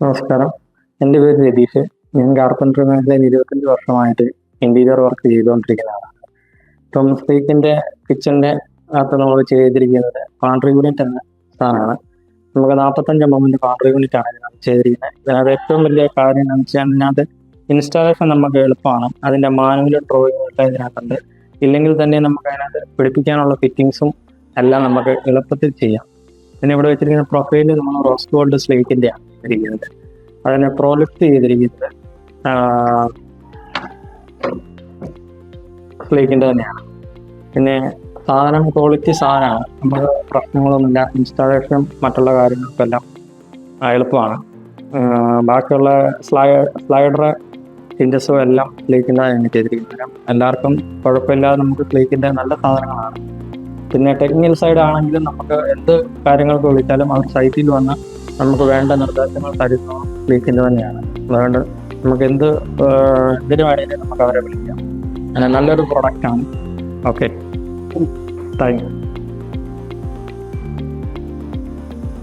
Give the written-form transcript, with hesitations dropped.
നമസ്കാരം. എൻ്റെ പേര് രതീഷ്. ഞാൻ കാർപ്പൻറ്റർ മേഖലയിൽ 25 വർഷമായിട്ട് ഇന്റീരിയർ വർക്ക് ചെയ്തുകൊണ്ടിരിക്കുന്നതാണ്. ഇപ്പം സ്ത്രീക്കിൻ്റെ കിച്ചൻ്റെ അകത്ത് നമ്മൾ ചെയ്തിരിക്കുന്നത് പാൻട്രി യൂണിറ്റ് എന്ന സാധനമാണ്. നമുക്ക് 45 mm പാൻട്രി യൂണിറ്റ് ആണ് ഇതിനകത്ത് ചെയ്തിരിക്കുന്നത്. ഇതിനകത്ത് ഏറ്റവും വലിയ കാര്യം എന്ന് വെച്ചാൽ ഇതിനകത്ത് ഇൻസ്റ്റാളേഷൻ നമുക്ക് എളുപ്പമാണ്. അതിൻ്റെ മാനുവലും ഡ്രോയിങ്ങും ഒക്കെ ഇതിനകത്തുണ്ട്. ഇല്ലെങ്കിൽ തന്നെ നമുക്ക് അതിനകത്ത് പിടിപ്പിക്കാനുള്ള ഫിറ്റിങ്സും എല്ലാം നമുക്ക് എളുപ്പത്തിൽ ചെയ്യാം. പിന്നെ ഇവിടെ വെച്ചിരിക്കുന്ന പ്രൊഫൈല് നമ്മൾ റോസ് ഗോൾഡ് സ്ലേറ്റിൻ്റെയാണ് ഇരിക്കുന്നത്. അതിനെ പ്രോലിഫ്റ്റ് ചെയ്തിരിക്കുന്നത് സ്ലേറ്റിൻ്റെ തന്നെയാണ്. പിന്നെ സാധനം ക്വാളിറ്റി സാധനമാണ്. നമുക്ക് പ്രശ്നങ്ങളൊന്നുമില്ല. ഇൻസ്റ്റാളേഷനും മറ്റുള്ള കാര്യങ്ങൾക്കെല്ലാം എളുപ്പമാണ്. ബാക്കിയുള്ള സ്ലൈഡർ ഹിഞ്ചസും എല്ലാം സ്ലേറ്റിൻ്റെ തന്നെ ചെയ്തിരിക്കുന്നത്. എല്ലാവർക്കും കുഴപ്പമില്ലാതെ നമുക്ക് സ്ലേറ്റിൻ്റെ നല്ല സാധനങ്ങളാണ്. പിന്നെ ടെക്നിക്കൽ സൈഡ് ആണെങ്കിലും നമുക്ക് എന്ത് കാര്യങ്ങൾക്ക് വിളിച്ചാലും അവർ സൈറ്റിൽ വന്ന് നമുക്ക് വേണ്ട നിർദ്ദേശങ്ങൾ തരുന്ന സ്ലീക്കിൻ്റെ തന്നെയാണ്. അതുകൊണ്ട് നമുക്ക് എന്തിനു വേണമെങ്കിലും നമുക്ക് അവരെ വിളിക്കാം. അങ്ങനെ നല്ലൊരു പ്രൊഡക്റ്റാണ്. Okay, thank you.